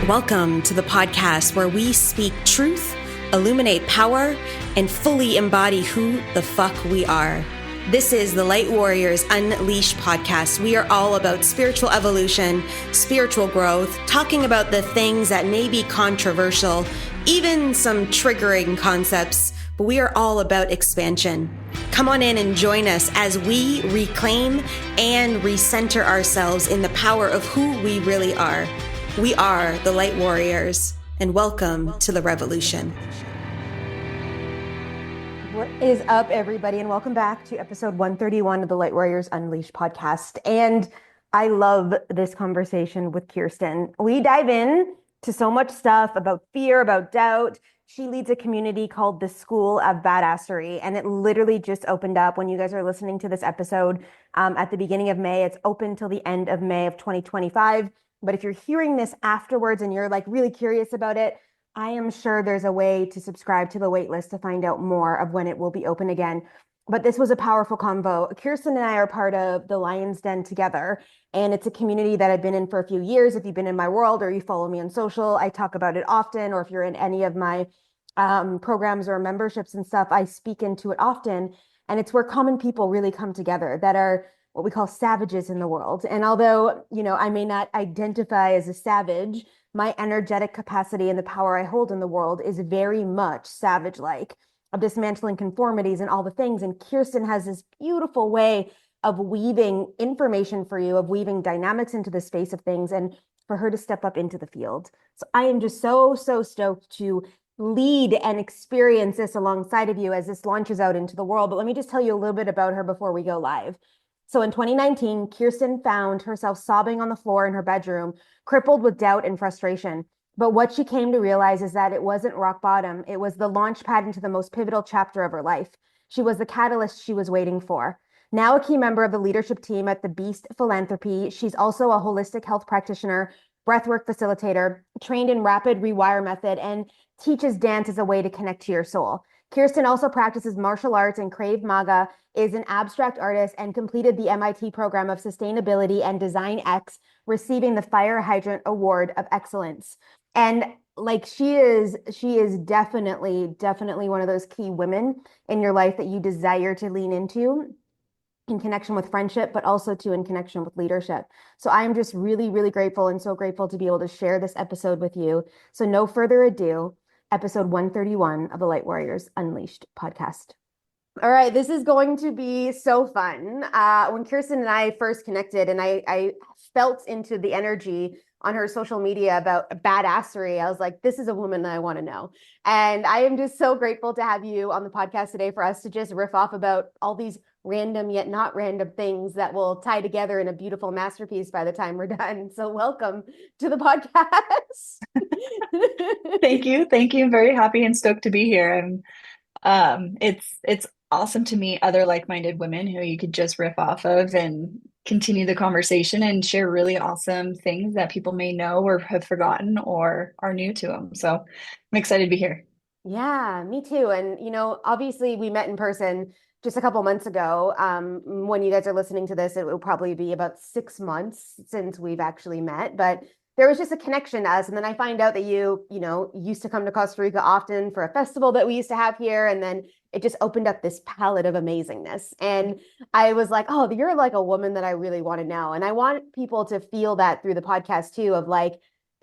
Welcome to the podcast where we speak truth, illuminate power, and fully embody who the fuck we are. This is the Light Warriors Unleashed podcast. We are all about spiritual evolution, spiritual growth, talking about the things that may be controversial, even some triggering concepts, but we are all about expansion. Come on in and join us as we reclaim and recenter ourselves in the power of who we really are. We are the Light Warriors, and welcome to the revolution. What is up, everybody, and welcome back to episode 131 of the Light Warriors Unleashed podcast. And I love this conversation with Kirsten. We dive in to so much stuff about fear, about doubt. She leads a community called the School of Badassery, and it literally just opened up when you guys are listening to this episode at the beginning of May. It's open till the end of May of 2025. But if you're hearing this afterwards and you're like really curious about it, I am sure there's a way to subscribe to the wait list to find out more of when it will be open again. But this was a powerful convo. Kirsten and I are part of the Lion's Den together, and it's a community that I've been in for a few years. If you've been in my world or you follow me on social, I talk about it often, or if you're in any of my programs or memberships and stuff, I speak into it often. And it's where common people really come together that are what we call savages in the world. And although, I may not identify as a savage, my energetic capacity and the power I hold in the world is very much savage-like, of dismantling conformities and all the things. And Kirsten has this beautiful way of weaving information for you, of weaving dynamics into the space of things, and for her to step up into the field. So I am just so stoked to lead and experience this alongside of you as this launches out into the world. But let me just tell you a little bit about her before we go live. So in 2019, Kirsten found herself sobbing on the floor in her bedroom, crippled with doubt and frustration. But what she came to realize is that it wasn't rock bottom. It was the launchpad into the most pivotal chapter of her life. She was the catalyst she was waiting for. Now a key member of the leadership team at the Beast Philanthropy, she's also a holistic health practitioner, breathwork facilitator, trained in rapid rewire method, and teaches dance as a way to connect to your soul. Kirsten also practices martial arts and Krav Maga, is an abstract artist, and completed the MIT program of Sustainability and Design X, receiving the Fire Hydrant Award of Excellence. And she is definitely one of those key women in your life that you desire to lean into in connection with friendship, but also in connection with leadership. So I am just really, really grateful, and so grateful to be able to share this episode with you. So no further ado, episode 131 of the Light Warriors Unleashed podcast. All right, this is going to be so fun. When Kirsten and I first connected, and I felt into the energy on her social media about badassery, I was like, this is a woman that I want to know. And I am just so grateful to have you on the podcast today for us to just riff off about all these random yet not random things that will tie together in a beautiful masterpiece by the time we're done. So welcome to the podcast. Thank you. I'm very happy and stoked to be here. And it's awesome to meet other like-minded women who you could just riff off of and continue the conversation and share really awesome things that people may know or have forgotten or are new to them. So I'm excited to be here. Yeah, me too. And, obviously we met in person just a couple months ago. When you guys are listening to this, it will probably be about 6 months since we've actually met, but there was just a connection to us. And then I find out that you used to come to Costa Rica often for a festival that we used to have here. And then it just opened up this palette of amazingness. And I was like, oh, you're like a woman that I really want to know. And I want people to feel that through the podcast too, of like,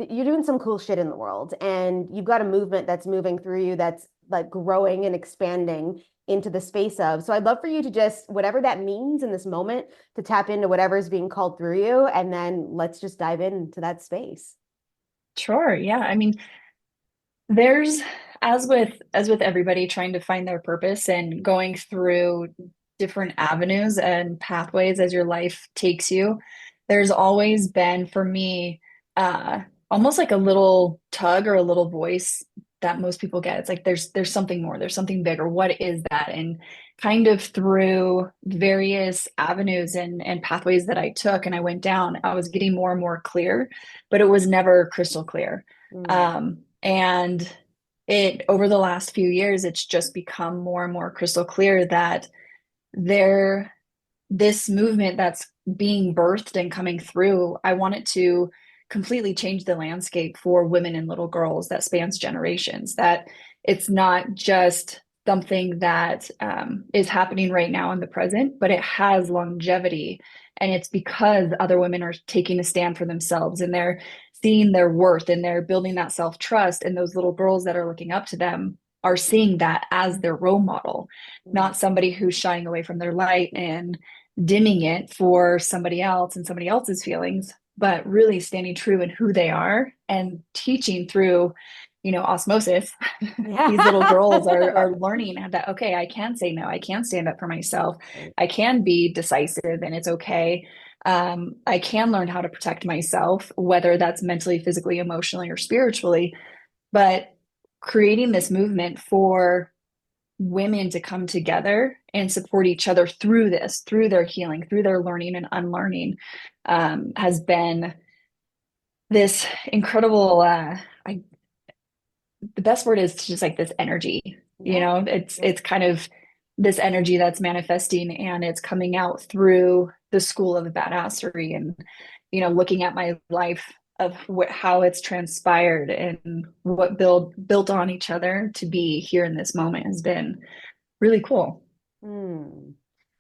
you're doing some cool shit in the world, and you've got a movement that's moving through you that's like growing and expanding into the space of. So I'd love for you to just, whatever that means in this moment, to tap into whatever's being called through you. And then let's just dive into that space. Sure. Yeah. I mean, there's, as with everybody trying to find their purpose and going through different avenues and pathways as your life takes you, there's always been, for me, almost like a little tug or a little voice that most people get. It's like there's something more, there's something bigger. What is that? And kind of through various avenues and pathways that I took and I went down, I was getting more and more clear, but it was never crystal clear. And it, over the last few years, it's just become more and more crystal clear that this movement that's being birthed and coming through, I want it to completely changed the landscape for women and little girls that spans generations, that it's not just something that is happening right now in the present, but it has longevity. And it's because other women are taking a stand for themselves and they're seeing their worth and they're building that self-trust. And those little girls that are looking up to them are seeing that as their role model, not somebody who's shying away from their light and dimming it for somebody else and somebody else's feelings, but really standing true in who they are and teaching through, osmosis. Yeah. These little girls I love are it. learning that, okay, I can say no, I can stand up for myself, Right. I can be decisive and it's okay. I can learn how to protect myself, whether that's mentally, physically, emotionally, or spiritually. But creating this movement for women to come together and support each other through this, through their healing, through their learning and unlearning, has been this incredible. The best word is just like this energy. Yeah. Yeah. It's kind of this energy that's manifesting and it's coming out through the School of Badassery and looking at my life of how it's transpired and what built on each other to be here in this moment has been really cool. Hmm.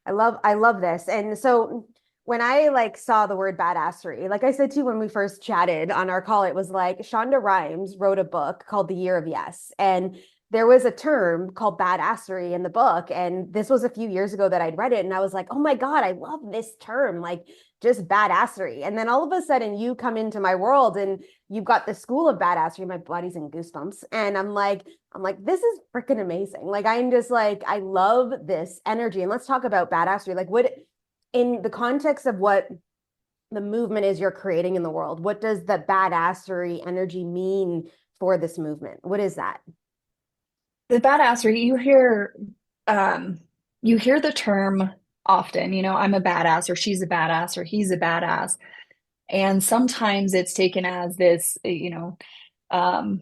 I love this. And so when I like saw the word badassery, like I said to you when we first chatted on our call, it was like Shonda Rhimes wrote a book called The Year of Yes. And there was a term called badassery in the book. And this was a few years ago that I'd read it. And I was like, oh my God, I love this term, like just badassery. And then all of a sudden you come into my world and you've got the School of Badassery. My body's in goosebumps. And I'm like, this is freaking amazing. Like, I'm just like, I love this energy. And let's talk about badassery. Like, what, in the context of what the movement is you're creating in the world, what does the badassery energy mean for this movement? What is that? The badassery, you hear the term often, I'm a badass or she's a badass or he's a badass. And sometimes it's taken as this, um,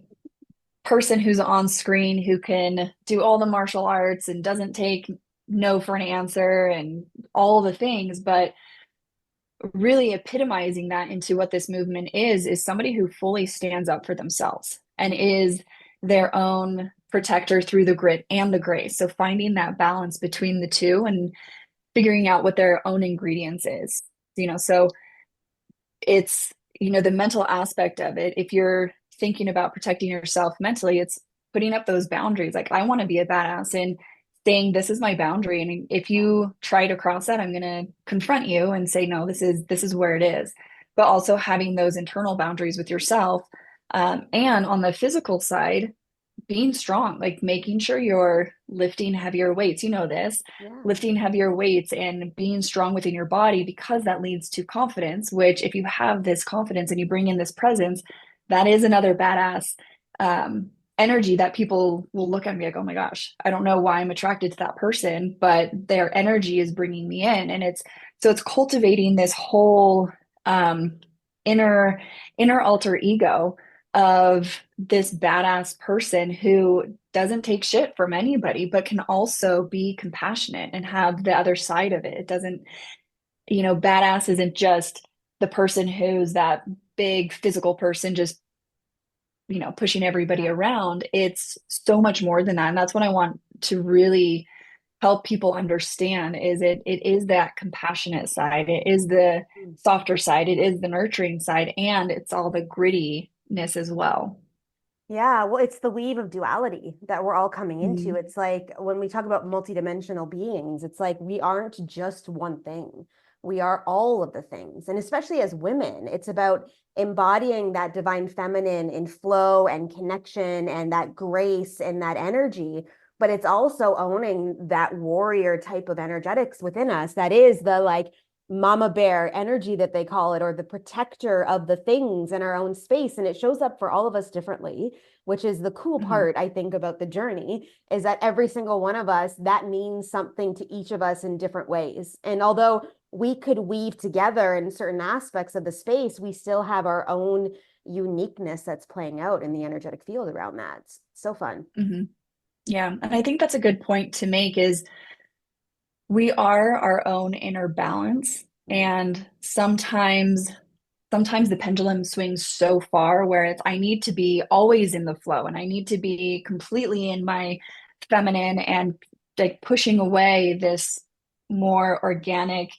person who's on screen who can do all the martial arts and doesn't take no for an answer and all the things. But really epitomizing that into what this movement is somebody who fully stands up for themselves and is their own protector through the grit and the grace. So finding that balance between the two and figuring out what their own ingredients is, so it's, the mental aspect of it. If you're thinking about protecting yourself mentally, it's putting up those boundaries. Like, I want to be a badass and saying, this is my boundary. And if you try to cross that, I'm going to confront you and say, no, this is where it is. But also having those internal boundaries with yourself. And on the physical side, being strong, like making sure you're lifting heavier weights. You know this, Yeah. lifting heavier weights and being strong within your body, because that leads to confidence, which if you have this confidence and you bring in this presence, that is another badass um, energy that people will look at me like, oh my gosh, I don't know why I'm attracted to that person, but their energy is bringing me in. And it's cultivating this whole um, inner alter ego of this badass person who doesn't take shit from anybody, but can also be compassionate and have the other side of it. It doesn't, badass isn't just the person who's that big physical person just, pushing everybody Yeah. around. It's so much more than that. And that's what I want to really help people understand is it is that compassionate side. It is the softer side. It is the nurturing side. And it's all the grittiness as well. Yeah, well, it's the weave of duality that we're all coming into. Mhm. It's like when we talk about multidimensional beings, it's like we aren't just one thing. We are all of the things. And especially as women, it's about embodying that divine feminine in flow and connection and that grace and that energy. But it's also owning that warrior type of energetics within us that is the like mama bear energy that they call it, or the protector of the things in our own space. And it shows up for all of us differently, which is the cool Mhm. part, I think, about the journey is that every single one of us, that means something to each of us in different ways. And although we could weave together in certain aspects of the space, we still have our own uniqueness that's playing out in the energetic field around that. It's so fun. Mhm. Yeah, and I think that's a good point to make is we are our own inner balance. Mm. And sometimes sometimes the pendulum swings so far where it's I need to be always in the flow and I need to be completely in my feminine and like pushing away this more organic,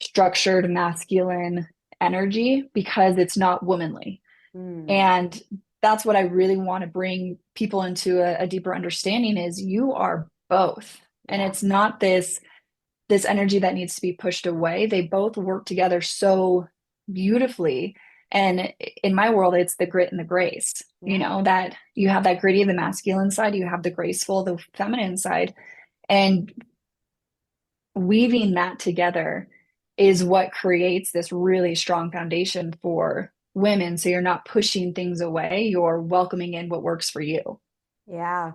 structured masculine energy because it's not womanly. Mm, And that's what I really want to bring people into a deeper understanding is you are both. And yeah. it's not this energy that needs to be pushed away. They both work together so beautifully. And in my world, it's the grit and the grace, Yeah. that you have that gritty, the masculine side, you have the graceful, the feminine side. And weaving that together is what creates this really strong foundation for women. So you're not pushing things away, you're welcoming in what works for you. Yeah.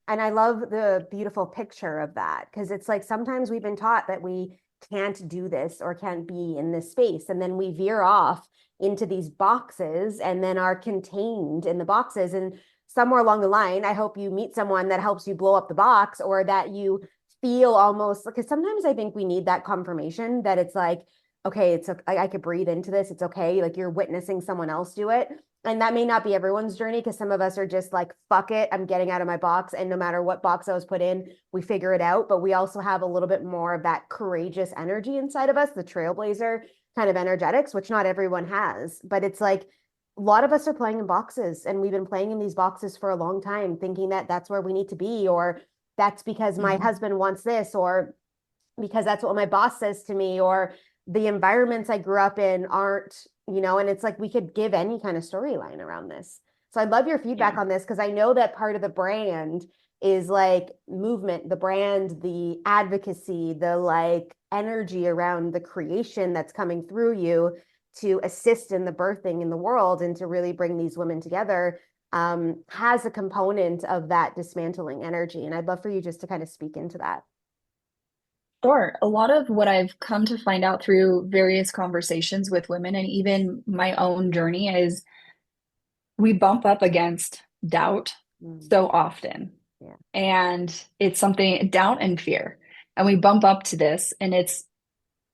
And I love the beautiful picture of that because it's like sometimes we've been taught that we can't do this or can't be in this space. And then we veer off into these boxes and then are contained in the boxes. And somewhere along the line, I hope you meet someone that helps you blow up the box or that you feel almost because sometimes I think we need that confirmation that it's like, okay, it's I could breathe into this. It's okay. Like you're witnessing someone else do it. And that may not be everyone's journey because some of us are just like, fuck it, I'm getting out of my box. And no matter what box I was put in, we figure it out. But we also have a little bit more of that courageous energy inside of us, the trailblazer kind of energetics, which not everyone has. But it's like a lot of us are playing in boxes and we've been playing in these boxes for a long time, thinking that that's where we need to be, or that's because my Mhm. husband wants this, or because that's what my boss says to me, or the environments I grew up in aren't, and it's like we could give any kind of storyline around this. So I'd love your feedback Yeah. on this because I know that part of the brand is like movement, the brand, the advocacy, the like energy around the creation that's coming through you to assist in the birthing in the world and to really bring these women together has a component of that dismantling energy. And I'd love for you just to kind of speak into that. Sure. A lot of what I've come to find out through various conversations with women and even my own journey is we bump up against doubt Mm, so often. yeah. And it's something, doubt and fear. And we bump up to this, and it's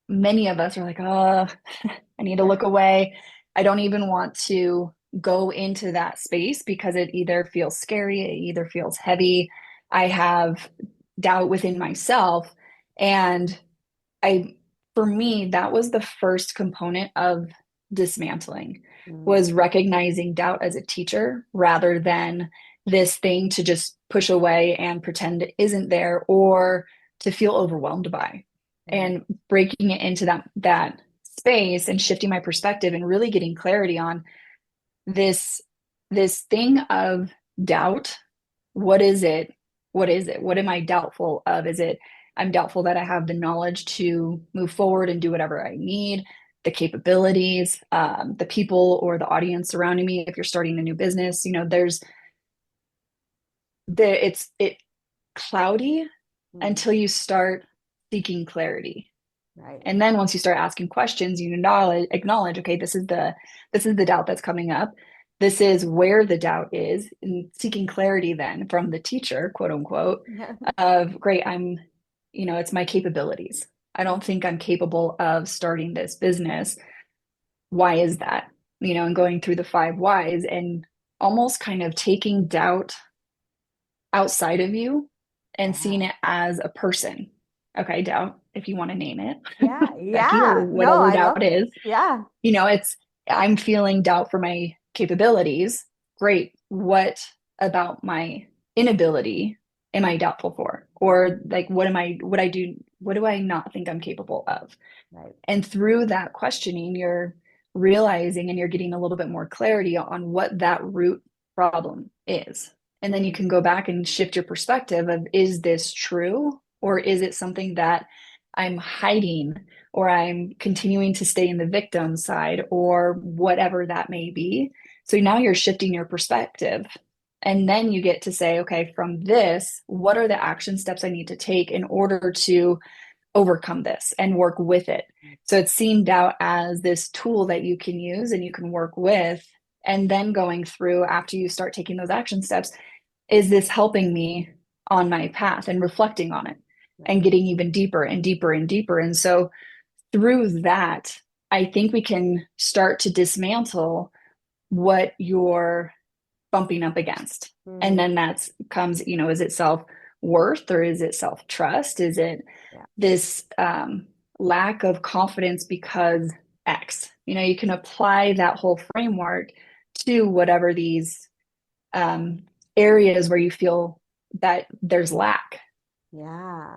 many of us are like, oh, I need to look away. I don't even want to go into that space because it either feels scary, it either feels heavy. I have doubt within myself. And I, for me, that was the first component of dismantling, Mm, was recognizing doubt as a teacher rather than this thing to just push away and pretend it isn't there or to feel overwhelmed by. right. And breaking it into that space and shifting my perspective and really getting clarity on this this thing of doubt. What is it? What is it? What am I doubtful of? Is it I'm doubtful that I have the knowledge to move forward and do whatever I need, the capabilities, the people or the audience surrounding me. If you're starting a new business, there's it cloudy Mm, until you start seeking clarity. right. And then once you start asking questions, you acknowledge, okay, this is the doubt that's coming up. This is where the doubt is, and seeking clarity then from the teacher, quote unquote, Yeah. of great, it's my capabilities. I don't think I'm capable of starting this business. Why is that? And going through the five whys and almost kind of taking doubt outside of you and seeing Yeah. it as a person. Okay, doubt, if you want to name it, Yeah. Becky, or Yeah. No, whatever I love doubt this. is. Yeah. It's I'm feeling doubt for my capabilities. Great. What about my inability am I doubtful for? Or like what do I not think I'm capable of? Right. And through that questioning, you're realizing and you're getting a little bit more clarity on what that root problem is. And then you Mm, can go back and shift your perspective of is this true or is it something that I'm hiding or I'm continuing to stay in the victim side or whatever that may be. So now you're shifting your perspective. And then you get to say, okay, from this, what are the action steps I need to take in order to overcome this and work with it? So it's seen doubt as this tool that you can use and you can work with. And then going through after you start taking those action steps, is this helping me on my path and reflecting on it right. and getting even deeper and deeper and deeper? And so through that, I think we can start to dismantle what you're bumping up against. And then that's comes, is it self-worth or is it self-trust? Is it Yeah. this lack of confidence because X? You can apply that whole framework to whatever these areas where you feel that there's lack. Yeah.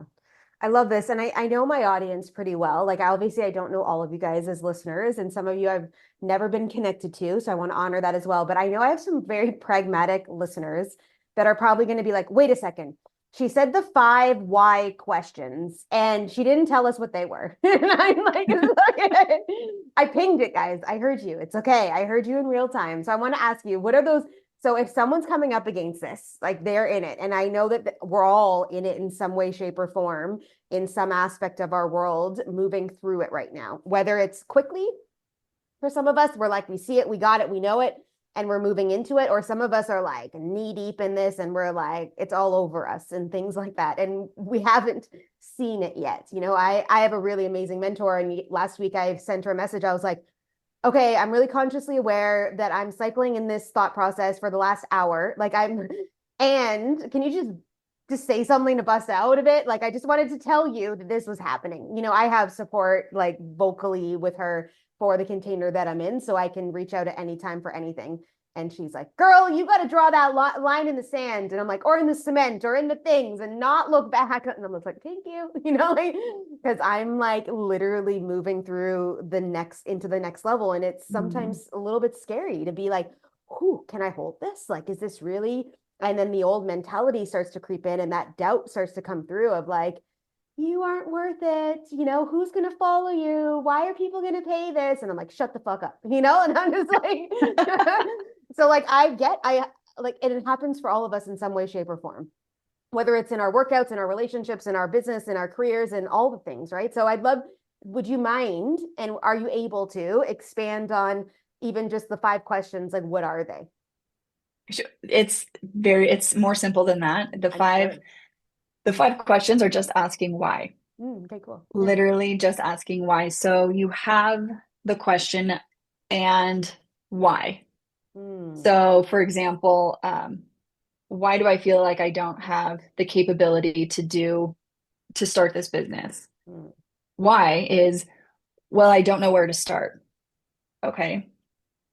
I love this. And I know my audience pretty well. Like, obviously, I don't know all of you guys as listeners, and some of you I've never been connected to. So I want to honor that as well. But I know I have some very pragmatic listeners that are probably going to be like, wait a second. She said the 5 why questions and she didn't tell us what they were. And I'm like, I pinged it, guys. I heard you. It's okay. I heard you in real time. So I want to ask you, what are those? So if someone's coming up against this, like they're in it, and I know that we're all in it in some way, shape, or form, in some aspect of our world, moving through it right now, whether it's quickly for some of us, we're like, we see it, we got it, we know it, and we're moving into it. Or some of us are like knee deep in this and we're like, it's all over us and things like that. And we haven't seen it yet. I have a really amazing mentor. And last week I sent her a message. I was like, okay, I'm really consciously aware that I'm cycling in this thought process for the last hour. And can you just say something to bust out of it? Like, I just wanted to tell you that this was happening. I have support like vocally with her for the container that I'm in, so I can reach out at any time for anything. And she's like, girl, you got to draw that line in the sand. And I'm like, or in the cement or in the things and not look back. And I'm like, thank you, because I'm like literally moving through into the next level. And it's sometimes a little bit scary to be like, who can I hold this? Like, is this really? And then the old mentality starts to creep in and that doubt starts to come through of like, you aren't worth it. Who's going to follow you? Why are people going to pay this? And I'm like, shut the fuck up, and I'm just like, so like, and it happens for all of us in some way, shape, or form, whether it's in our workouts, in our relationships, in our business, in our careers, and all the things, right? So would you mind, and are you able to expand on even just the 5 questions? Like, what are they? It's more simple than that. The 5 questions are just asking why. Okay, cool. Literally just asking why. So you have the question and why. So, for example, why do I feel like I don't have the capability to start this business? Why is, well, I don't know where to start. Okay.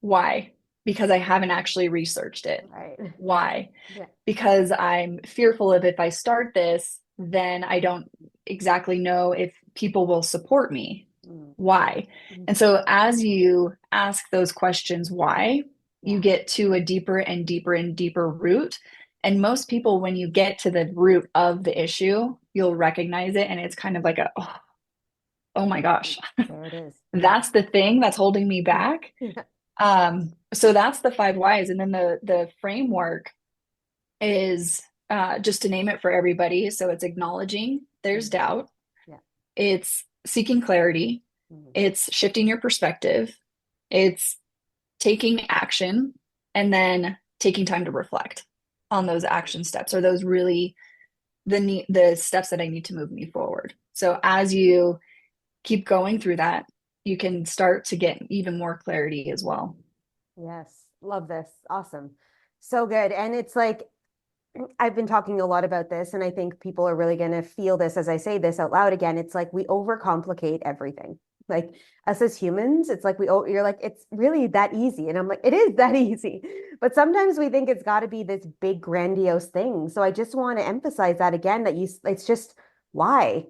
Why? Because I haven't actually researched it. Right. Why? Yeah. Because I'm fearful of if I start this, then I don't exactly know if people will support me. Why? And so as you ask those questions, why, you get to a deeper and deeper and deeper root. And most people, when you get to the root of the issue, you'll recognize it. And it's kind of like oh my gosh, There it is. that's the thing that's holding me back. So that's the 5 whys. And then the framework is just to name it for everybody. So it's acknowledging there's doubt. Yeah. It's seeking clarity. It's shifting your perspective. It's taking action and then taking time to reflect on those action steps. Are those really the steps that I need to move me forward? So as you keep going through that, you can start to get even more clarity as well. Yes. Love this. Awesome. So good. And it's like, I've been talking a lot about this, and I think people are really going to feel this as I say this out loud again. It's like we overcomplicate everything. Like, us as humans, it's like you're like, it's really that easy. And I'm like, it is that easy. But sometimes we think it's got to be this big, grandiose thing. So I just want to emphasize that again, that it's just why?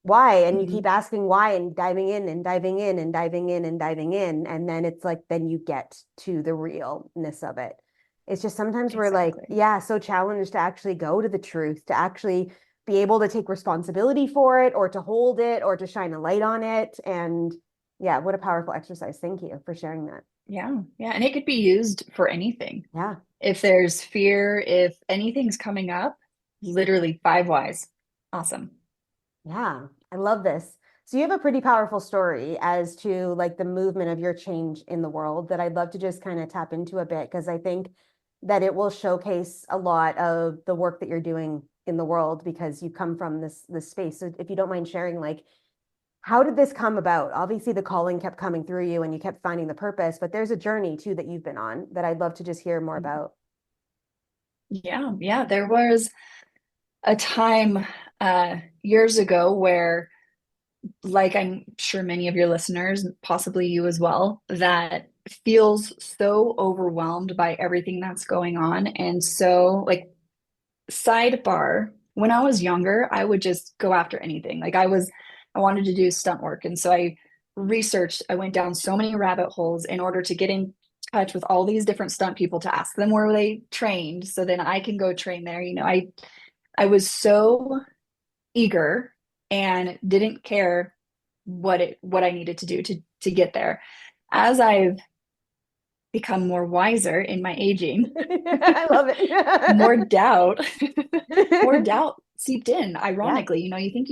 And you keep asking why and diving in and diving in and diving in and diving in. And then it's like, then you get to the realness of it. It's just sometimes we're like, so challenged to actually go to the truth, to actually be able to take responsibility for it or to hold it or to shine a light on it. And yeah, what a powerful exercise. Thank you for sharing that. Yeah. Yeah. And it could be used for anything. Yeah. If there's fear, if anything's coming up, literally 5 whys. Awesome. Yeah. I love this. So you have a pretty powerful story as to like the movement of your change in the world that I'd love to just kind of tap into a bit, because I think that it will showcase a lot of the work that you're doing in the world because you come from this space. So if you don't mind sharing, like, How did this come about? Obviously, the calling kept coming through you and you kept finding the purpose, but there's a journey too that you've been on that I'd love to just hear more about. Yeah, yeah. There was a time years ago where, like I'm sure many of your listeners, possibly you as well, that feels so overwhelmed by everything that's going on. And so, like, sidebar, when I was younger, I would just go after anything. I wanted to do stunt work. And so I went down so many rabbit holes in order to get in touch with all these different stunt people to ask them where they trained so then I can go train there. I was so eager and didn't care what I needed to do to get there. As I've become more wiser in my aging, I love more it. doubt, more doubt seeped in. Yeah. Ironically, you think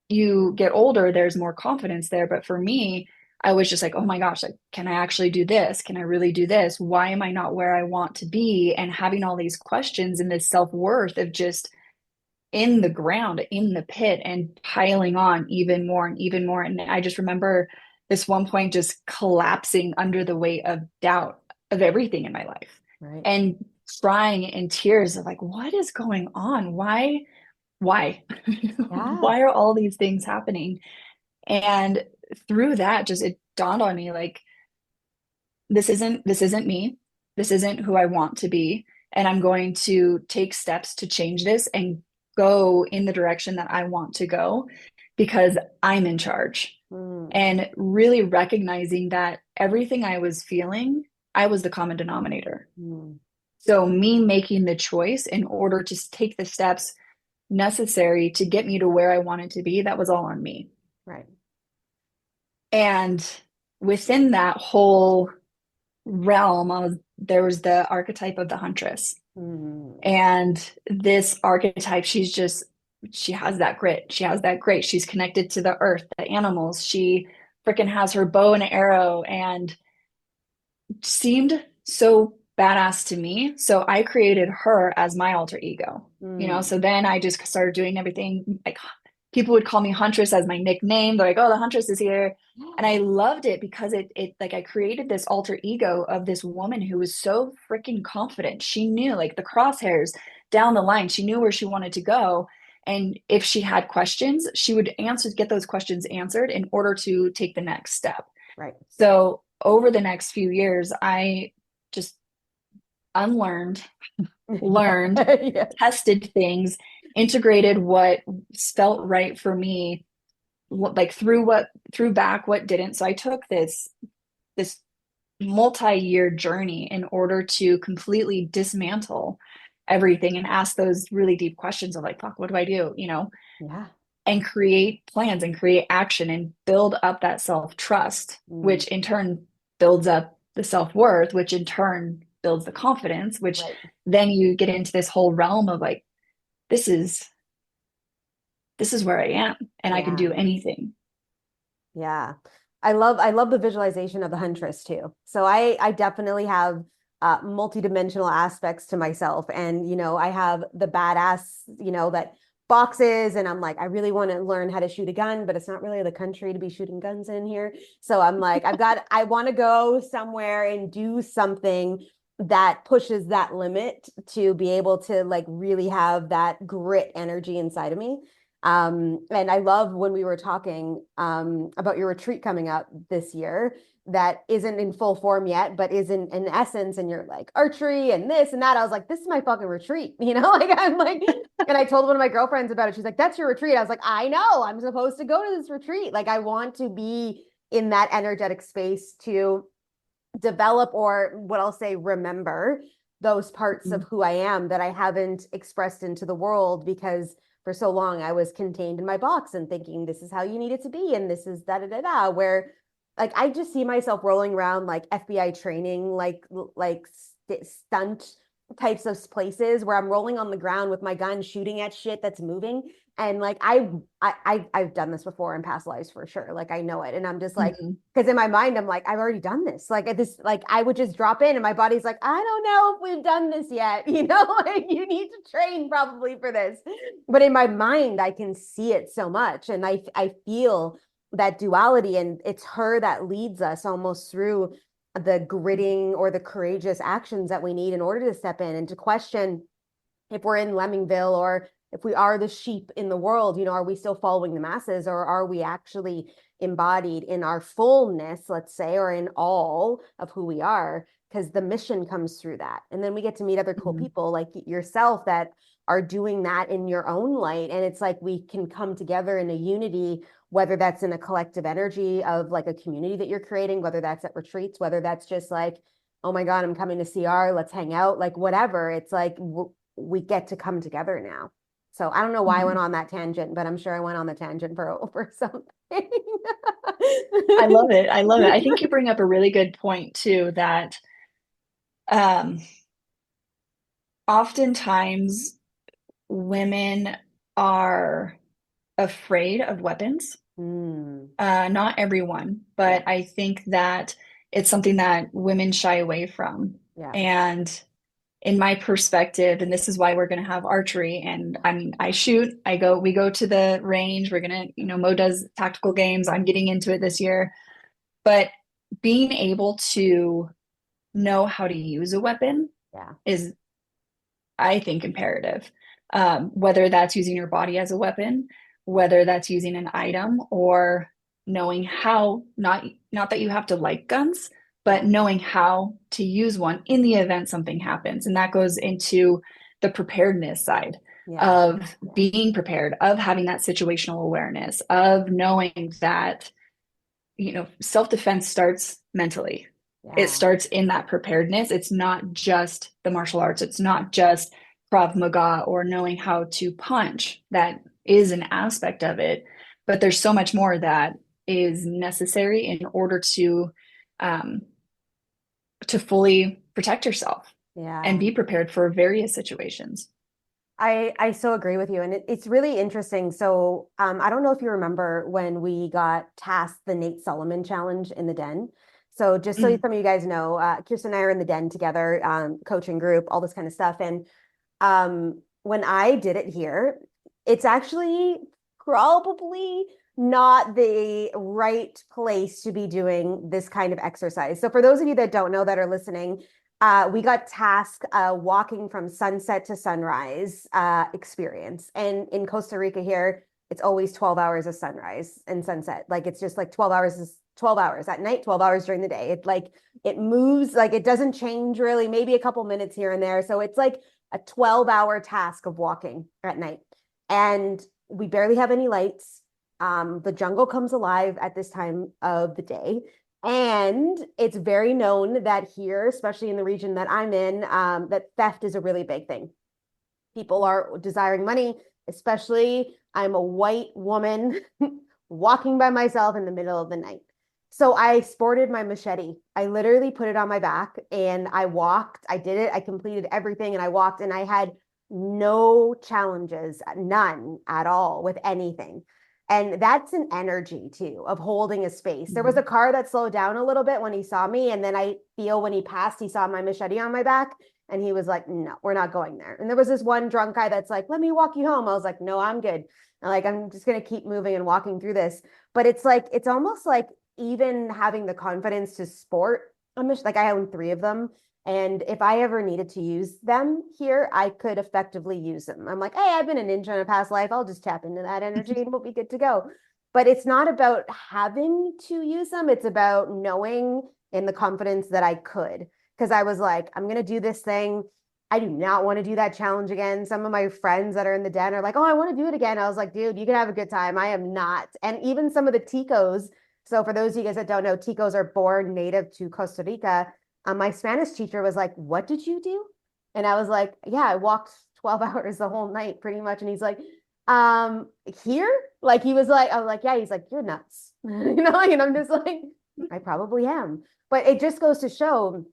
you get older, there's more confidence there. But for me, I was just like, oh my gosh, like, can I actually do this? Can I really do this? Why am I not where I want to be? And having all these questions and this self-worth of just in the ground, in the pit, and piling on even more and even more. And I just remember this one point just collapsing under the weight of doubt of everything in my life Right. and crying in tears of like, what is going on? Why? Yeah. Why are all these things happening? And through that, just it dawned on me like, this isn't me. This isn't who I want to be. And I'm going to take steps to change this and go in the direction that I want to go because I'm in charge. Mm. And really recognizing that everything I was feeling, I was the common denominator. Mm. So me making the choice in order to take the steps necessary to get me to where I wanted to be, that was all on me. Right. And within that whole realm of there was the archetype of the huntress. Mm. And this archetype, she has that grit. She has that grace. She's connected to the earth, the animals. She freaking has her bow and arrow and seemed so badass to me. So I created her as my alter ego, Mm. So then I just started doing everything like people would call me Huntress as my nickname. They're like, oh, the Huntress is here. And I loved it because it like I created this alter ego of this woman who was so freaking confident. She knew like the crosshairs down the line. She knew where she wanted to go. And if she had questions, she would get those questions answered in order to take the next step. Right. So over the next few years, I just unlearned, learned, Yeah. tested things, integrated what felt right for me, like threw back what didn't. So I took this multi-year journey in order to completely dismantle everything and ask those really deep questions of like, fuck, what do I do? Yeah. And create plans and create action and build up that self-trust, Mm. which in turn builds up the self-worth, which in turn builds the confidence, which Right. then you get into this whole realm of like, this is where I am and I can Yeah. do anything. Yeah. I love the visualization of the huntress too. So I definitely have multidimensional aspects to myself. And I have the badass, that boxes and I'm like, I really want to learn how to shoot a gun, but it's not really the country to be shooting guns in here. So I'm like, I want to go somewhere and do something that pushes that limit to be able to like really have that grit energy inside of me. And I love when we were talking about your retreat coming up this year that isn't in full form yet, but is in essence, and you're like archery and this and that. I was like, this is my fucking retreat, like I'm like, and I told one of my girlfriends about it. She's like, that's your retreat. I was like, I know, I'm supposed to go to this retreat. Like, I want to be in that energetic space to develop, or what I'll say, remember those parts of who I am that I haven't expressed into the world because for so long I was contained in my box and thinking this is how you need it to be and this is da da da da, where like I just see myself rolling around like FBI training, like stunt types of places where I'm rolling on the ground with my gun shooting at shit that's moving. And like I've done this before in past lives for sure. Like I know it. And I'm just like, Mm-hmm. because in my mind, I'm like, I've already done this. Like this, like I would just drop in and my body's like, I don't know if we've done this yet. Like you need to train probably for this. But in my mind, I can see it so much. And I feel that duality, and it's her that leads us almost through the gritting or the courageous actions that we need in order to step in and to question if we're in Lemmingville or if we are the sheep in the world, are we still following the masses, or are we actually embodied in our fullness, let's say, or in all of who we are? Because the mission comes through that. And then we get to meet other cool people like yourself that are doing that in your own light. And it's like we can come together in a unity, whether that's in a collective energy of like a community that you're creating, whether that's at retreats, whether that's just like, oh my God, I'm coming to CR, let's hang out, like whatever. It's like we get to come together now. So I don't know why I went on that tangent, but I'm sure I went on the tangent for something. I love it. I love it. I think you bring up a really good point too, that oftentimes women are afraid of weapons. Not everyone, but I think that it's something that women shy away from. Yeah. And in my perspective, and this is why we're going to have archery. And I mean, we go to the range. We're going to, Mo does tactical games. I'm getting into it this year. But being able to know how to use a weapon is, I think, imperative. Whether that's using your body as a weapon, whether that's using an item, or knowing how, not that you have to like guns, but knowing how to use one in the event something happens. And that goes into the preparedness side of being prepared, of having that situational awareness, of knowing that, self-defense starts mentally. It starts in that preparedness. It's not just the martial arts. It's not just Krav Maga or knowing how to punch. That is an aspect of it, but there's so much more that is necessary in order to fully protect yourself and be prepared for various situations. I so agree with you. And it's really interesting. So I don't know if you remember when we got tasked the Nate Solomon challenge in the den. So just so some of you guys know, Kirsten and I are in the den together, coaching group, all this kind of stuff. And when I did it here, it's actually probably not the right place to be doing this kind of exercise. So for those of you that don't know that are listening, we got tasked walking from sunset to sunrise experience. And in Costa Rica here, it's always 12 hours of sunrise and sunset. Like it's just like 12 hours is 12 hours at night, 12 hours during the day. It moves, like it doesn't change really, maybe a couple minutes here and there. So it's like a 12-hour task of walking at night. And we barely have any lights. The jungle comes alive at this time of the day. And it's very known that here, especially in the region that I'm in, that theft is a really big thing. People are desiring money, especially I'm a white woman walking by myself in the middle of the night. So I sported my machete. I literally put it on my back and I walked. I did it. I completed everything and I walked, and I had no challenges, none at all with anything. And that's an energy too of holding a space. There was a car that slowed down a little bit when he saw me. And then I feel when he passed, he saw my machete on my back and he was like, no, we're not going there. And there was this one drunk guy that's like, let me walk you home. I was like, no, I'm good. And like, I'm just going to keep moving and walking through this. But it's like, it's almost like even having the confidence to sport a machete. Like I own 3 of them. And if I ever needed to use them here, I could effectively use them. I'm like, hey, I've been a ninja in a past life. I'll just tap into that energy and we'll be good to go. But it's not about having to use them. It's about knowing in the confidence that I could. Because I was like, I'm going to do this thing. I do not want to do that challenge again. Some of my friends that are in the den are like, oh, I want to do it again. I was like, dude, you can have a good time. I am not. And even some of the Ticos. So for those of you guys that don't know, Ticos are born native to Costa Rica. My Spanish teacher was like, what did you do? And I was like, yeah, I walked 12 hours the whole night pretty much. And he's like, here? Like, he was like, I was like, yeah, he's like, you're nuts. And I'm just like, I probably am. But it just goes to show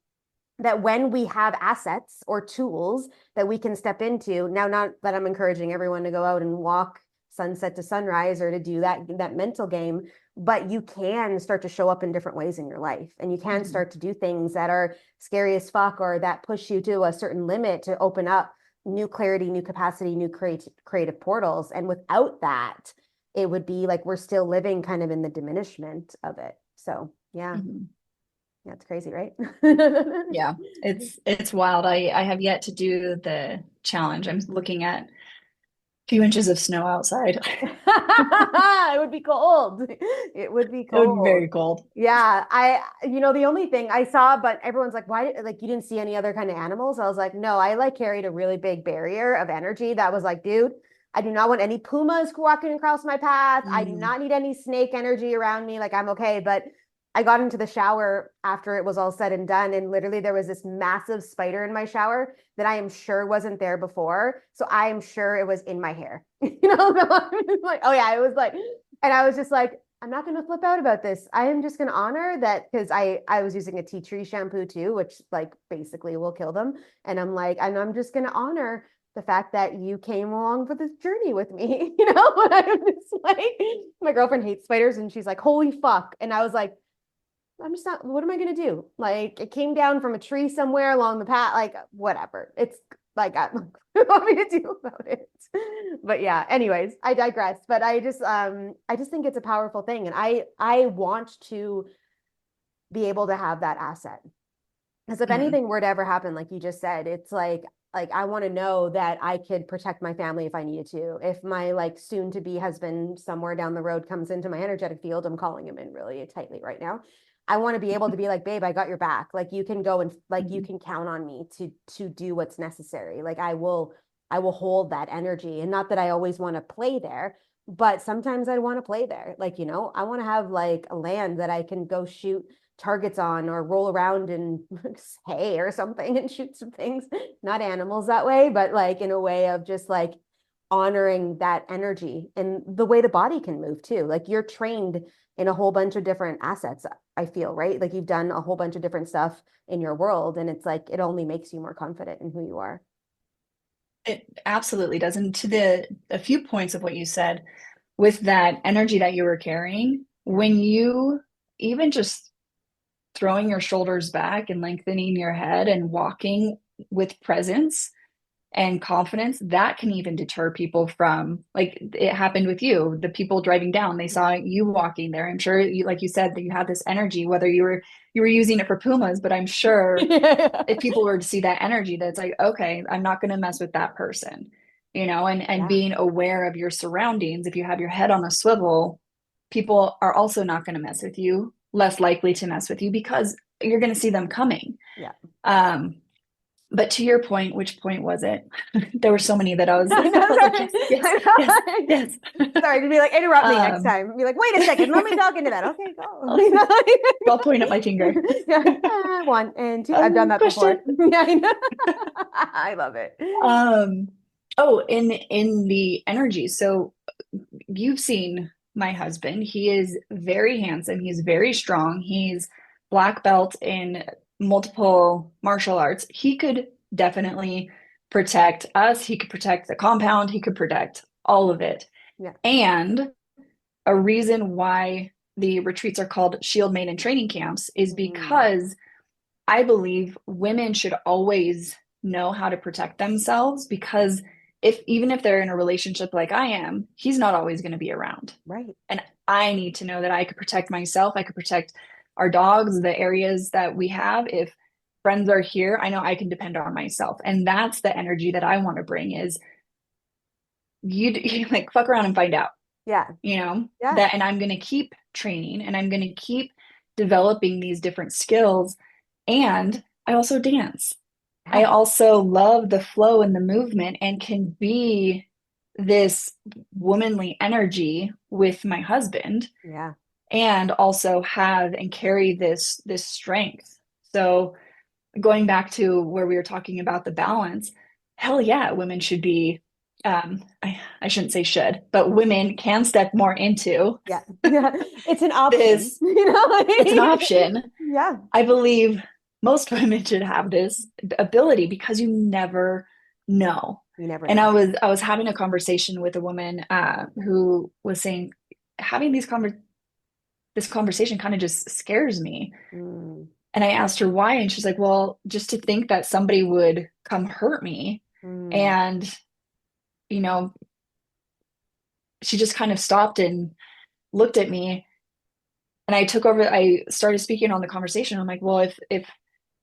that when we have assets or tools that we can step into, now, not that I'm encouraging everyone to go out and walk sunset to sunrise or to do that mental game, but you can start to show up in different ways in your life, and you can start to do things that are scary as fuck or that push you to a certain limit to open up new clarity, new capacity, new creative portals. And without that, it would be like we're still living kind of in the diminishment of it. So yeah, Mhm. yeah, it's crazy, right? Yeah, it's wild. I have yet to do the challenge. I'm looking at a few inches of snow outside. It would be cold. It would be It would be cold. very cold. Yeah, the only thing I saw, but everyone's like, why, like, you didn't see any other kind of animals? I was like, no, I like carried a really big barrier of energy that was like, dude, I do not want any pumas walking across my path. I do Mm. not need any snake energy around me. Like, I'm okay. But I got into the shower after it was all said and done, and literally there was this massive spider in my shower that I am sure wasn't there before. So I am sure it was in my hair. So I'm like, oh yeah, it was like, and I was just like, I'm not going to flip out about this. I am just going to honor that because I was using a tea tree shampoo too, which like basically will kill them. And I'm like, and I'm just going to honor the fact that you came along for this journey with me. And I'm just like, my girlfriend hates spiders and she's like, holy fuck. And I was like, I'm just not, what am I going to do? Like it came down from a tree somewhere along the path, like whatever. It's like, what do you want me to do about it? But yeah, anyways, I digress. But I just think it's a powerful thing. And I want to be able to have that asset. Because if Mhm. anything were to ever happen, like you just said, it's like I want to know that I could protect my family if I needed to. If my like soon to be husband somewhere down the road comes into my energetic field, I'm calling him in really tightly right now. I want to be able to be like, babe, I got your back. Like you can go and like you Mhm. can count on me to do what's necessary. Like I will hold that energy. And not that I always want to play there, but sometimes I want to play there. Like, I want to have like a land that I can go shoot targets on or roll around in hay or something and shoot some things. Not animals that way, but like in a way of just like honoring that energy and the way the body can move too. Like you're trained in a whole bunch of different assets, I feel, right? Like you've done a whole bunch of different stuff in your world, and it's like it only makes you more confident in who you are. It absolutely does. And to a few points of what you said, with that energy that you were carrying, Yeah. when you even just throwing your shoulders back and lengthening your head and walking with presence and confidence, that can even deter people from, like it happened with you, the people driving down, they saw you walking there. I'm sure you, like you said, that you had this energy, whether you were using it for pumas, but I'm sure Yeah. if people were to see that energy, that's like, okay, I'm not going to mess with that person, and Yeah. being aware of your surroundings. If you have your head on a swivel, people are also not going to mess with you, less likely to mess with you because you're going to see them coming. Yeah. um but to your point, which point was it? There were so many that I was, I I know, was like, sorry. yes, yes, yes, I know. yes. Sorry to be like, interrupt me next um time. Be like, wait a second, let me talk into that. Okay, go. I'll point at my finger. Yeah, one and two. I've done that Question. before. Yeah, I know. I love it. um oh, in the energy, so you've seen my husband. He is very handsome. He's very strong. He's black belt in multiple martial arts. He could definitely protect us. He could protect the compound. He could protect all of it. Yeah. And a reason why the retreats are called Shield Maiden training camps is Mm, because I believe women should always know how to protect themselves, because if even if they're in a relationship like I am, he's not always going to be around. right. And I need to know that I could protect myself. I could protect our dogs, the areas that we have. If friends are here, I know I can depend on myself. And that's the energy that I want to bring is you like fuck around and find out, Yeah. Yeah. that, and I'm going to keep training and I'm going to keep developing these different skills. And I also dance. I Yeah. also love the flow and the movement and can be this womanly energy with my husband, Yeah. and also have and carry this strength. So going back to where we were talking about the balance, hell yeah, women should be, I shouldn't say should, but women can step more into Yeah. Yeah. It's an option, this. It's an option. Yeah. I believe most women should have this ability because you never know. You never And know. I was having a conversation with a woman who was saying having this conversation kind of just scares me. Mm, And I asked her why, and she's like, "Well, just to think that somebody would come hurt me mm, and, you know, she just kind of stopped and looked at me, and I started speaking on the conversation. I'm like, well,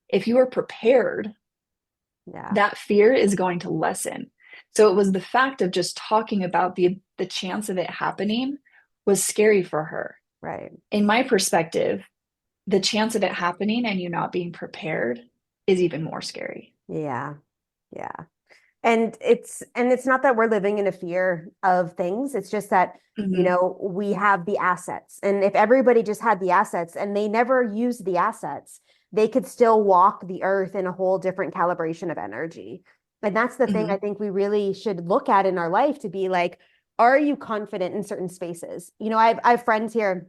if you are prepared, Yeah. that fear is going to lessen. So it was the fact of just talking about the chance of it happening was scary for her. Right. In my perspective, the chance of it happening and you not being prepared is even more scary. Yeah. Yeah. And it's not that we're living in a fear of things. It's just that, Hmm. we have the assets. And if everybody just had the assets and they never used the assets, they could still walk the earth in a whole different calibration of energy. And that's the thing I Hmm. think we really should look at in our life to be like, are you confident in certain spaces? I have friends here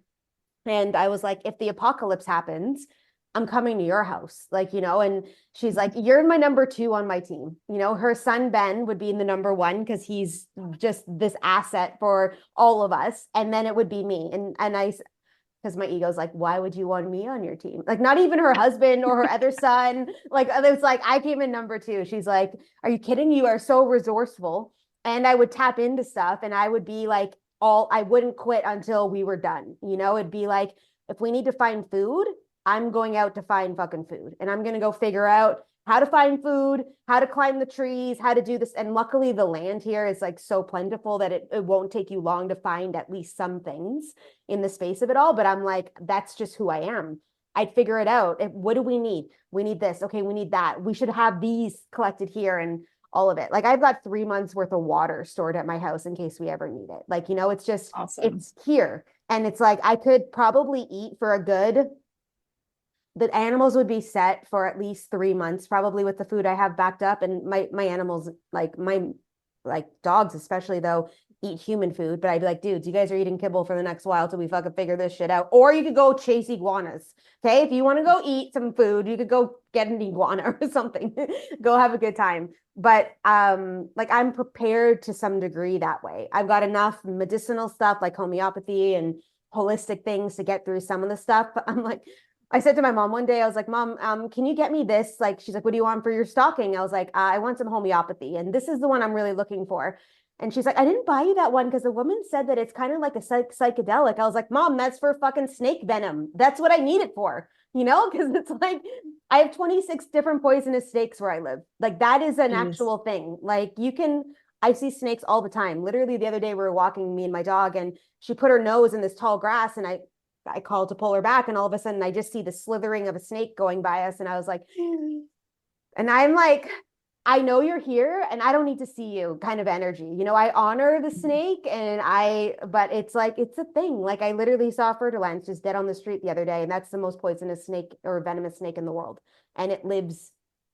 and I was like, if the apocalypse happens, I'm coming to your house. Like, and she's like, you're my number two on my team. Her son, Ben, would be in the number one because he's just this asset for all of us. And then it would be me. Because my ego's like, why would you want me on your team? Like, not even her husband or her other son. Like, it's like, I came in number two. She's like, are you kidding? You are so resourceful. And I would tap into stuff and I would be like, I wouldn't quit until we were done. It'd be like, if we need to find food, I'm going out to find fucking food and I'm going to go figure out how to find food, how to climb the trees, how to do this. And luckily, the land here is like so plentiful that it won't take you long to find at least some things in the space of it all. But I'm like, that's just who I am. I'd figure it out. What do we need? We need this. Okay, we need that. We should have these collected here and all of it. Like I've got 3 months worth of water stored at my house in case we ever need it. Like, it's just, Awesome. it's here. And it's like I could probably eat for a good the animals would be set for at least 3 months, probably with the food I have backed up. And my animals, like dogs, especially though, eat human food. But I'd be like, dudes, you guys are eating kibble for the next while till we fucking figure this shit out. Or you could go chase iguanas. Okay. If you want to go eat some food, you could go get an iguana or something. Go have a good time. But like I'm prepared to some degree that way. I've got enough medicinal stuff like homeopathy and holistic things to get through some of the stuff. But I'm like, I said to my mom one day, I was like, Mom, can you get me this? Like, she's like, what do you want for your stocking? I was like, I want some homeopathy. And this is the one I'm really looking for. And she's like, I didn't buy you that one because the woman said that it's kind of like a psychedelic. I was like, Mom, that's for fucking snake venom. That's what I need it for, because it's like I have 26 different poisonous snakes where I live. Like, that is an Jeez. actual thing. Like, I see snakes all the time. Literally, the other day, we were walking, me and my dog, and she put her nose in this tall grass, and I called to pull her back, and all of a sudden I just see the slithering of a snake going by us. And I was like, and I'm like, I know you're here and I don't need to see you kind of energy. I honor the snake but it's like, it's a thing. Like I literally saw a fer-de-lance just dead on the street the other day. And that's the most poisonous snake or venomous snake in the world. And it lives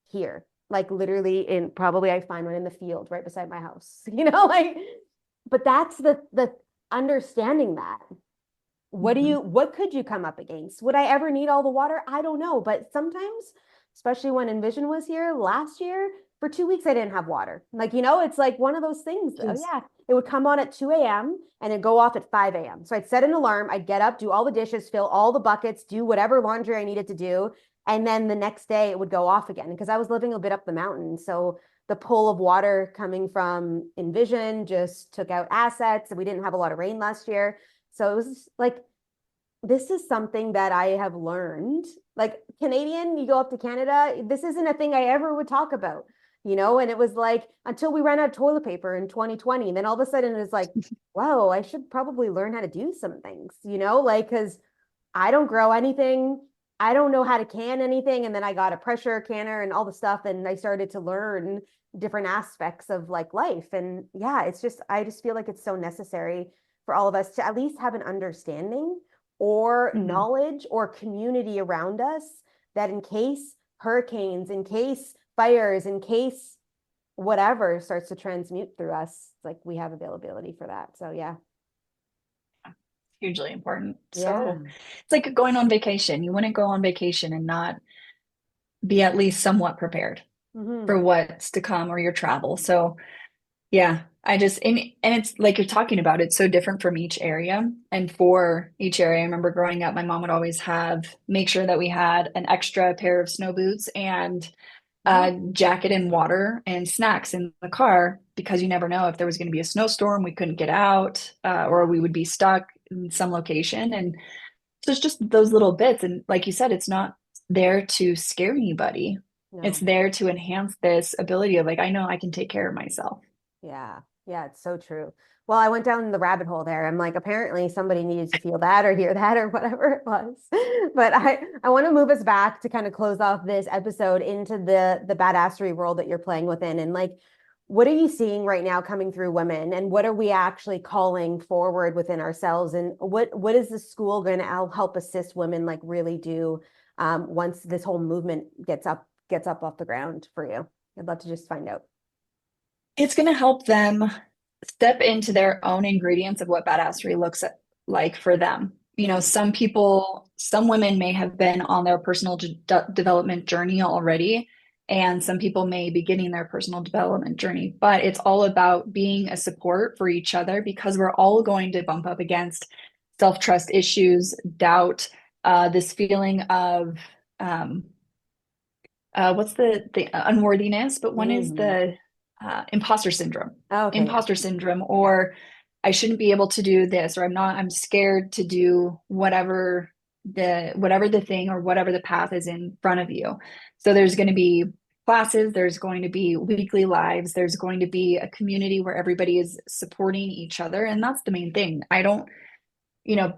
here. Like literally probably I find one in the field right beside my house, like, but that's the understanding that Hmm. what could you come up against? Would I ever need all the water? I don't know. But sometimes, especially when Envision was here last year, for 2 weeks I didn't have water. Like, it's like one of those things. Oh Jeez. yeah. It would come on at 2 a.m. and it'd go off at 5 a.m. So I'd set an alarm, I'd get up, do all the dishes, fill all the buckets, do whatever laundry I needed to do. And then the next day it would go off again because I was living a bit up the mountain. So the pull of water coming from Envision just took out assets. We didn't have a lot of rain last year. So it was like, this is something that I have learned. Like Canadian, you go up to Canada, this isn't a thing I ever would talk about, and it was like until we ran out of toilet paper in 2020. And then all of a sudden it's like, whoa, I should probably learn how to do some things, like, because I don't grow anything. I don't know how to can anything. And then I got a pressure canner and all the stuff. And I started to learn different aspects of like life. And yeah, I just feel like it's so necessary for all of us to at least have an understanding or Hmm. knowledge or community around us that in case hurricanes, in case fires, in case whatever starts to transmute through us, like we have availability for that. So yeah. Hugely important. Yeah. So it's like going on vacation. You wouldn't go on vacation and not be at least somewhat prepared for Mm-hmm. what's to come or your travel. So yeah, and it's like you're talking about, it's so different from each area. And for each area, I remember growing up, my mom would always make sure that we had an extra pair of snow boots and Mm-hmm. a jacket and water and snacks in the car because you never know if there was going to be a snowstorm, we couldn't get out, or Yeah. we would be stuck in some location. And so it's just those little bits. And like you said, it's not there to scare anybody. It's No. there to enhance this ability of like, I know I can take care of myself. Yeah. Yeah, it's so true. Well, I went down the rabbit hole there. I'm like, apparently somebody needed to feel that or hear that or whatever it was. But I want to move us back to kind of close off this episode into the badassery world that you're playing within. And like, what are you seeing right now coming through women? And what are we actually calling forward within ourselves? And what is the school going to help assist women like really do once this whole movement gets up off the ground for you? I'd love to just find out. It's going to help them step into their own ingredients of what badassery looks like for them. You know, Mm, some people, some women may have been on their personal development journey already, and some people may be beginning their personal development journey, but it's all about being a support for each other because we're all going to bump up against self-trust issues, doubt, this feeling of um, what's the unworthiness, but one is mm. the imposter syndrome. Okay, yeah. Imposter syndrome, Yeah. or I shouldn't be able to do this, or I'm scared to do whatever the thing or whatever the path is in front of you. So there's going to be classes, there's going to be weekly lives, there's going to be a community where everybody is supporting each other. And that's the main thing. I don't, you know,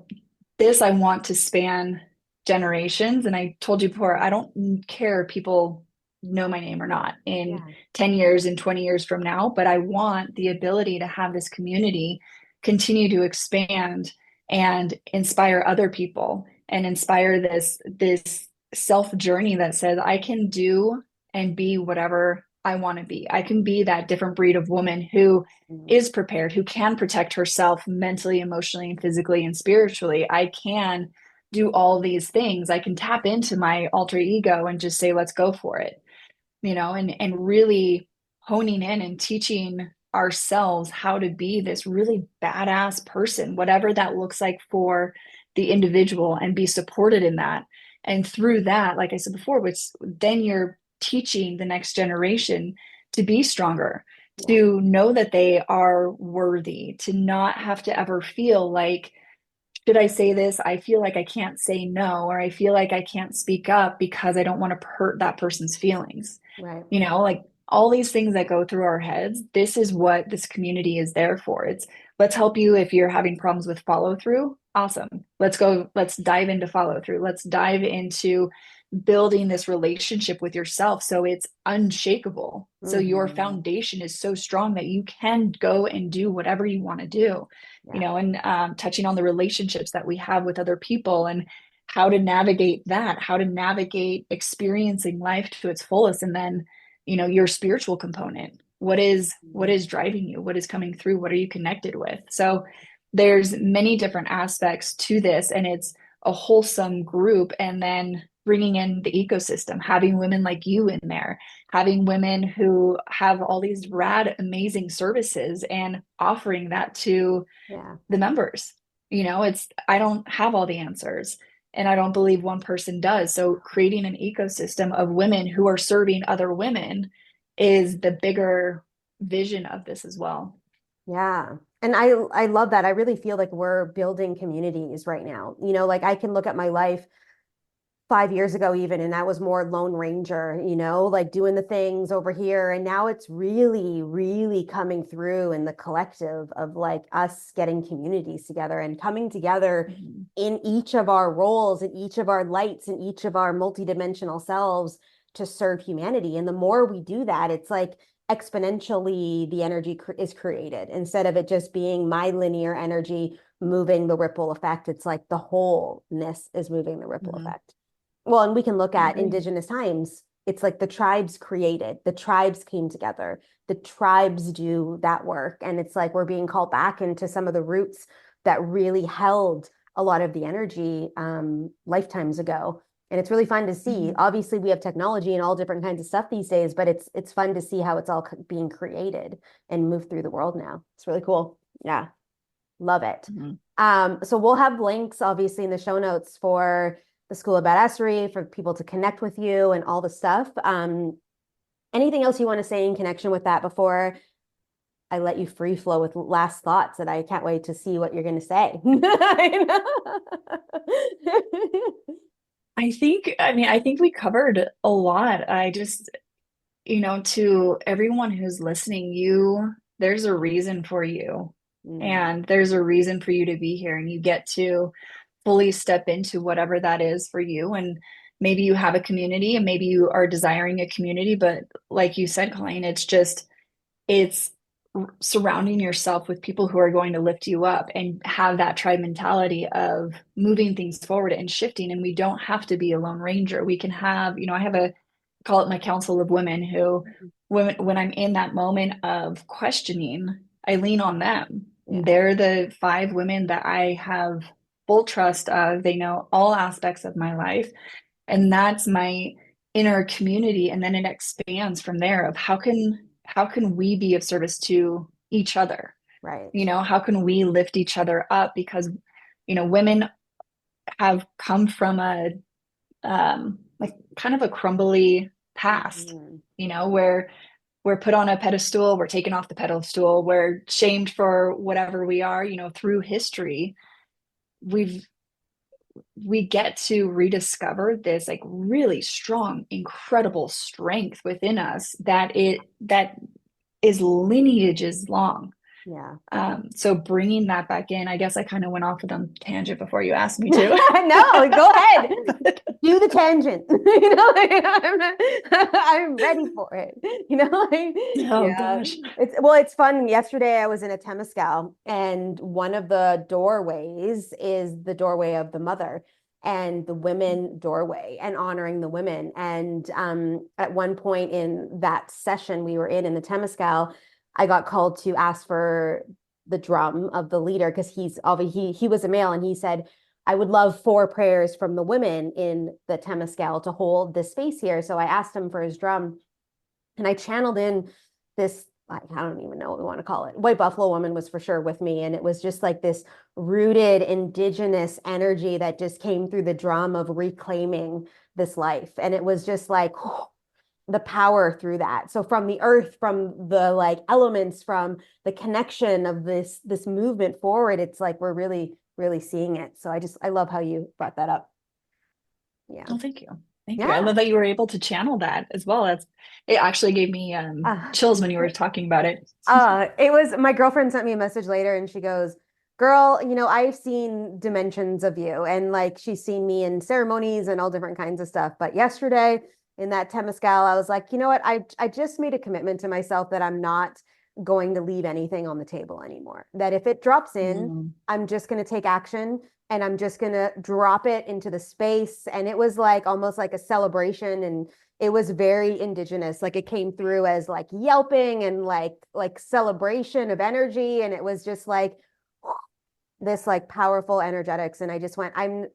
this I want to span generations. And I told you before, I don't care if people know my name or not in Yeah. 10 years and 20 years from now, but I want the ability to have this community continue to expand and inspire other people and inspire this self journey that says I can do and be whatever I want to be. I can be that different breed of woman who Mm, is prepared, who can protect herself mentally, emotionally, and physically and spiritually. I can do all these things. I can tap into my alter ego and just say, let's go for it, and really honing in and teaching ourselves how to be this really badass person, whatever that looks like for the individual, and be supported in that. And through that, like I said before, which then you're teaching the next generation to be stronger, yeah. to know that they are worthy, to not have to ever feel like, should I say this? I feel like I can't say no, or I feel like I can't speak up because I don't want to hurt that person's feelings. Right. Like all these things that go through our heads, this is what this community is there for. It's let's help you if you're having problems with follow through. Awesome. Let's go, let's dive into follow through. Let's dive into building this relationship with yourself so it's unshakable. So your Hmm. foundation is so strong that you can go and do whatever you want to do, Yeah. and touching on the relationships that we have with other people and how to navigate that, how to navigate experiencing life to its fullest. And then, your spiritual component. What is driving you? What is coming through? What are you connected with? So there's many different aspects to this, and it's a wholesome group. And then bringing in the ecosystem, having women like you in there, having women who have all these rad, amazing services and offering that to Yeah. the members. I don't have all the answers, and I don't believe one person does. So creating an ecosystem of women who are serving other women is the bigger vision of this as well. Yeah. And I love that. I really feel like we're building communities right now. Like I can look at my life 5 years ago even, and that was more Lone Ranger, like doing the things over here. And now it's really, really coming through in the collective of like us getting communities together and coming together Mhm. in each of our roles, in each of our lights, in each of our multidimensional selves to serve humanity. And the more we do that, it's like exponentially the energy is created instead of it just being my linear energy moving the ripple effect. It's like the wholeness is moving the ripple Mhm. effect. Well, and we can look I at agree. indigenous times. It's like the tribes created, the tribes came together, the tribes do that work. And it's like we're being called back into some of the roots that really held a lot of the energy lifetimes ago. And it's really fun to see. Mhm. Obviously, we have technology and all different kinds of stuff these days, but it's fun to see how it's all being created and moved through the world now. It's really cool. Yeah, love it. Mhm. So we'll have links obviously in the show notes for the School of Badassery for people to connect with you and all the stuff. Anything else you want to say in connection with that before I let you free flow with last thoughts, and I can't wait to see what you're going to say. I think we covered a lot. I just, to everyone who's listening, there's a reason for you, Mm, and there's a reason for you to be here, and you get to fully step into whatever that is for you. And maybe you have a community and maybe you are desiring a community, but like you said, Colleen, it's surrounding yourself with people who are going to lift you up and have that tribe mentality of moving things forward and shifting. And we don't have to be a lone ranger. We can have, I have a call it my council of women who, when I'm in that moment of questioning, I lean on them. yeah, They're the 5 women that I have full trust of. They know all aspects of my life, and that's my inner community. And then it expands from there of how can we be of service to each other. right. How can we lift each other up? Because women have come from a like kind of a crumbly past, Mhm. where we're put on a pedestal, we're taken off the pedestal, we're shamed for whatever we are. Through history, we've we get to rediscover this like really strong, incredible strength within us that is lineages long. Yeah. So bringing that back in, I guess I kind of went off of a tangent before you asked me to. No, go ahead. Do the tangent. I'm ready for it. Oh Yeah. gosh. It's fun. Yesterday I was in a temescal, and one of the doorways is the doorway of the mother and the women doorway and honoring the women. And at one point in that session we were in the temescal, I got called to ask for the drum of the leader because he was a male, and he said, I would love 4 prayers from the women in the Temescal to hold this space here. So I asked him for his drum, and I channeled in this, like, I don't even know what we want to call it. White Buffalo Woman was for sure with me. And it was just like this rooted indigenous energy that just came through the drum of reclaiming this life. And it was just like, the power through that. So from the earth, from the like elements, from the connection of this movement forward, it's like we're really, really seeing it. So I love how you brought that up. Yeah. Oh, thank you. Thank you. I Yeah. love that you were able to channel that as well. It actually gave me Uh, chills when you were talking about it. it was my girlfriend sent me a message later, and she goes, girl, I've seen dimensions of you, and like she's seen me in ceremonies and all different kinds of stuff. But yesterday in that Temescal, I was like, you know what? I just made a commitment to myself that I'm not going to leave anything on the table anymore. That if it drops in, Mm. I'm just going to take action, and I'm just going to drop it into the space. And it was like almost like a celebration, and it was very indigenous. Like it came through as like yelping and like celebration of energy, and it was just like this like powerful energetics. And I just went, I'm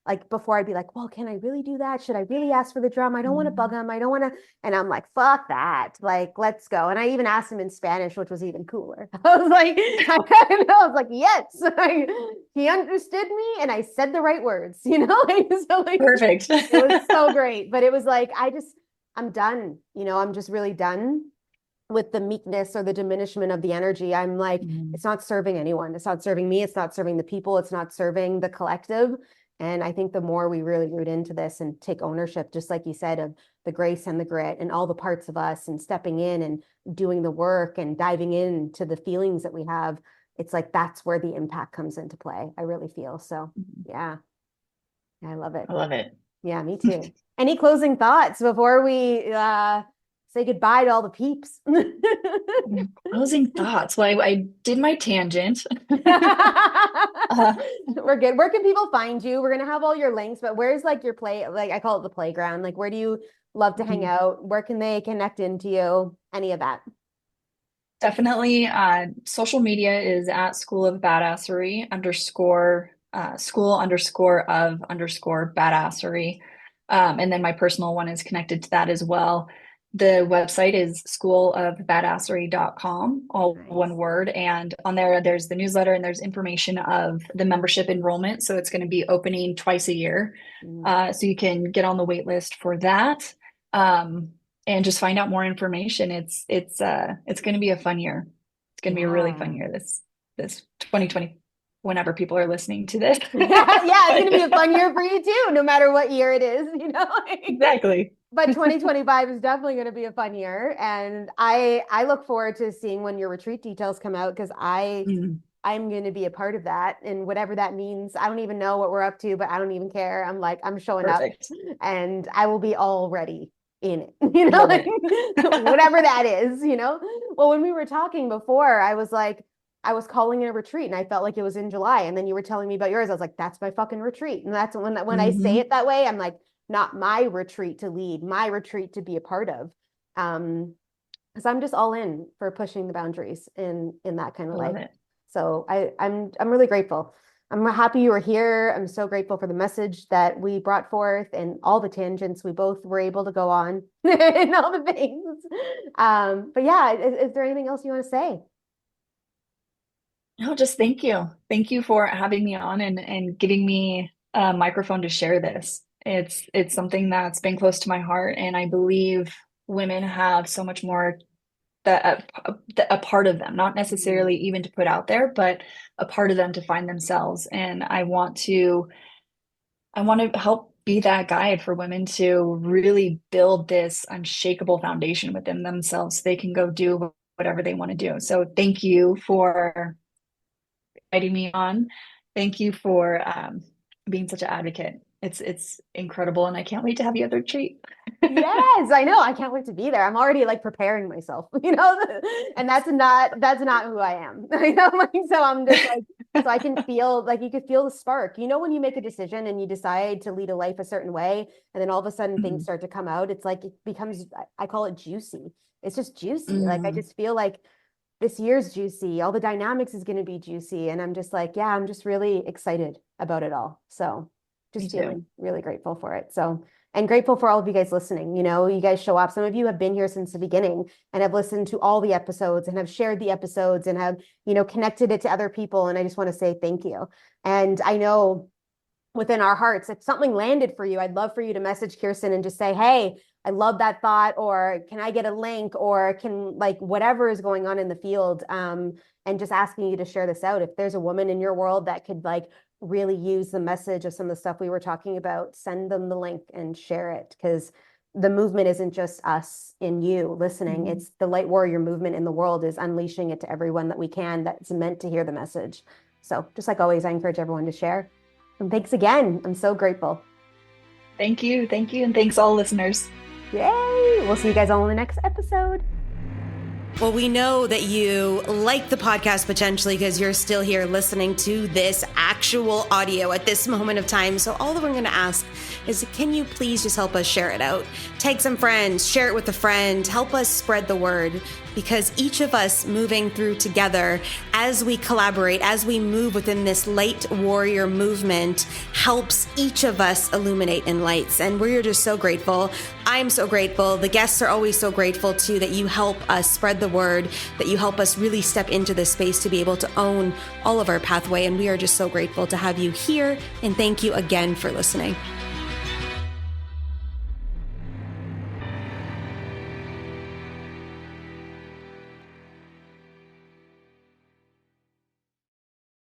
like, before I'd be like, well, can I really do that? Should I really ask for the drum? I don't want to bug him. I don't want to. And I'm like, fuck that. Like, let's go. And I even asked him in Spanish, which was even cooler. I was like, I was like, yes. He understood me, and I said the right words, So like, Perfect. it was so great. But it was like, I'm done. I'm just really done with the meekness or the diminishment of the energy. I'm like, Mm. it's not serving anyone. It's not serving me. It's not serving the people. It's not serving the collective. And I think the more we really root into this and take ownership, just like you said, of the grace and the grit and all the parts of us, and stepping in and doing the work and diving into the feelings that we have, it's like that's where the impact comes into play. I really feel so. Yeah, I love it. I love it. Yeah, me too. Any closing thoughts before we say goodbye to all the peeps? Closing thoughts. Well, I did my tangent. Uh, We're good. Where can people find you? We're gonna have all your links, but where's like your play? Like I call it the playground. Like where do you love to hang out? Where can they connect into you? Any of that? Definitely. Social media is at School of Badassery underscore school underscore of underscore badassery. And then my personal one is connected to that as well. The website is schoolofbadassery.com, all one Nice. word. And on there, there's the newsletter and there's information of the membership enrollment. So it's going to be opening twice a year. Mm. So you can get on the wait list for that. And just find out more information. It's going to be a fun year. It's going to be a really fun Yeah. year, this 2020, whenever people are listening to this. Yeah, it's gonna be a fun year for you too, no matter what year it is, you know. Exactly. But 2025 is definitely going to be a fun year, and I look forward to seeing when your retreat details come out because Mm, I'm going to be a part of that, and whatever that means. I don't even know what we're up to, but I don't even care. I'm like, I'm showing up, perfect. and I will be already in it, you know, Love like it. whatever that is, you know. Well, when we were talking before, I was like, I was calling it a retreat, and I felt like it was in July, and then you were telling me about yours. I was like, that's my fucking retreat, and that's when I say Hmm. it that way, I'm like, not my retreat to lead, my retreat to be a part of. Because I'm just all in for pushing the boundaries in that kind of I love life. it. So I'm really grateful. I'm happy you were here. I'm so grateful for the message that we brought forth and all the tangents we both were able to go on and all the things. But yeah, is there anything else you want to say? No, just thank you. Thank you for having me on and giving me a microphone to share this. It's something that's been close to my heart, and I believe women have so much more that a part of them, not necessarily even to put out there, but a part of them to find themselves. And I want to help be that guide for women to really build this unshakable foundation within themselves so they can go do whatever they want to do. So thank you for inviting me on. Thank you for being such an advocate. It's incredible, and I can't wait to have you at the retreat. Yes, I know. I can't wait to be there. I'm already like preparing myself, you know, and that's not who I am. You know, like so I'm just like so I can feel like you could feel the spark. You know, when you make a decision and you decide to lead a life a certain way, and then all of a sudden things Mhm. start to come out, it's like it becomes I call it juicy. It's just juicy. Like I Mm, just feel like this year's juicy. All the dynamics is going to be juicy, and I'm just like, yeah, I'm just really excited about it all. So me just too. feeling really grateful for it. So and grateful for all of you guys listening. You know, you guys show up. Some of you have been here since the beginning and have listened to all the episodes and have shared the episodes and have, you know, connected it to other people. And I just want to say thank you. And I know within our hearts, if something landed for you, I'd love for you to message Kirsten and just say, hey, I love that thought, or can I get a link, or can like whatever is going on in the field, and just asking you to share this out. If there's a woman in your world that could like really use the message of some of the stuff we were talking about, send them the link and share it because the movement isn't just us in you listening. Mhm. It's the light warrior movement in the world is unleashing it to everyone that we can that's meant to hear the message. So just like always, I encourage everyone to share. And thanks again. I'm so grateful. Thank you, and thanks all listeners. Yay! We'll see you guys all in the next episode. Well, we know that you like the podcast potentially because you're still here listening to this actual audio at this moment of time. So all that we're going to ask is, can you please just help us share it out? Tag some friends, share it with a friend, help us spread the word, because each of us moving through together as we collaborate, as we move within this light warrior movement, helps each of us illuminate in lights. And we're just so grateful. I'm so grateful. The guests are always so grateful too that you help us spread the word, that you help us really step into this space to be able to own all of our pathway. And we are just so grateful to have you here. And thank you again for listening.